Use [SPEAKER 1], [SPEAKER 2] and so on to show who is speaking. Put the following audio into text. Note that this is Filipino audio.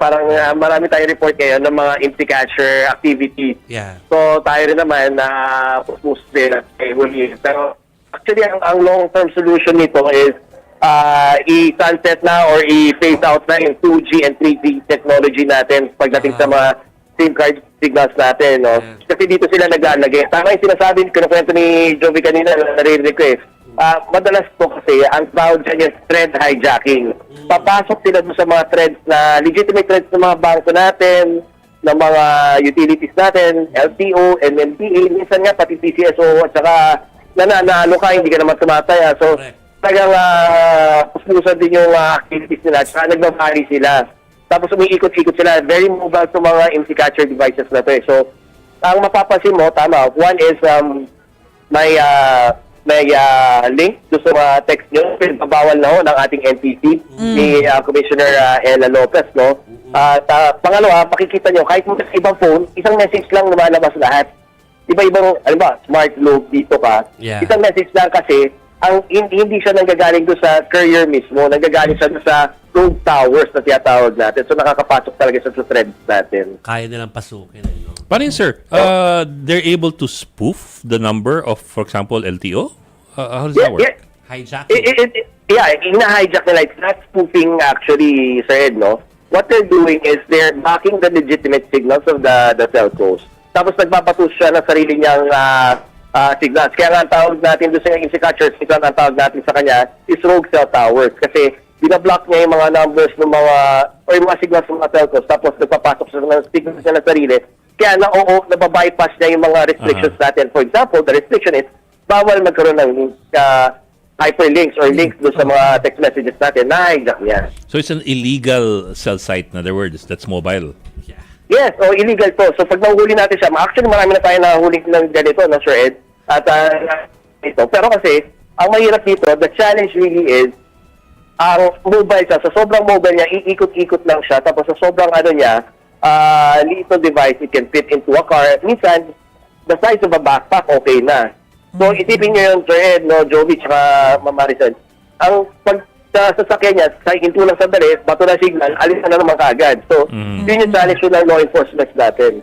[SPEAKER 1] parang marami tayong report ngayon ng mga empty catcher activities.
[SPEAKER 2] Yeah.
[SPEAKER 1] So tayo rin naman na puspus din at huli. Pero actually, ang long-term solution nito is i-sunset na or i-phase out na yung 2G and 3G technology natin pagdating sa mga SIM card signals natin. No? Kasi dito sila naglalagay. Tama yung sinasabi, kinukwento ni Jovi kanina, narinig ko eh. Madalas po kasi, ang tawag dyan yung thread hijacking. Papasok sila doon sa mga threads na legitimate threads ng mga bangko natin, ng mga utilities natin, LTO, MMDA, minsan nga pati PCSO, at saka nanalo ka, hindi ka naman tumataya. So, talagang puspusan din yung activities nila, at saka nagbabali sila. Tapos umiikot-ikot sila, very mobile sa mga MC catcher devices na to eh. So, ang mapapansin mo, tama, one is may link doon sa mga text nyo, pinabawal na ho ng ating NTC ni Commissioner Ella Lopez, no? Pangalawa, makikita nyo, kahit mo sa ibang phone, isang message lang lumalabas lahat. Iba-ibang, alam ba, smart load dito ka.
[SPEAKER 2] Yeah.
[SPEAKER 1] Isang message lang kasi, hindi siya nanggagaling doon sa courier mismo, nanggagaling siya doon sa road towers na tiyatawag natin. So nakakapasok talaga siya sa threads natin.
[SPEAKER 2] Kaya nilang pasukin. No?
[SPEAKER 3] Paano yun, sir? They're able to spoof the number of, for example, LTO? How does that work?
[SPEAKER 1] Yeah.
[SPEAKER 2] Hijacking.
[SPEAKER 1] Ina-hijack nila. It's not spoofing actually, Sir Ed, no? What they're doing is they're backing the legitimate signals of the telcos. Tapos nagpapatus siya ng sarili niyang signals. Kaya nga ang tawag natin doon sa MC catchers, ito ang tawag natin sa kanya is rogue cell towers. Kasi binablock niya yung mga numbers ng mga, o yung mga signals ng mga telcos, tapos nagpapasok siya ng signals niya ng sarili. Kaya nababypass niya yung mga restrictions natin. For example, the restriction is bawal magkaroon ng hyperlinks or links doon sa mga text messages natin. Na-hijack niya.
[SPEAKER 3] So it's an illegal cell site, in other words, that's mobile.
[SPEAKER 1] Yes, illegal to. So pag nahuli natin siya, actually marami na tayo nahuli ng ganito, no, Sir Ed? At ito. Pero kasi, ang mahirap dito, the challenge really is, ang mobile siya, sa sobrang mobile niya, iikot-ikot lang siya. Tapos sa sobrang little device, it can fit into a car. Minsan, the size of a backpack, okay na. So isipin niyo yun, Sir Ed, no, Jovi, tsaka Ma'am Maricel. Ang pag sa sasakyan niya, sa hinto lang sandali, bato na signal, alis na naman kaagad. So, yun yung challenge ng law enforcement natin.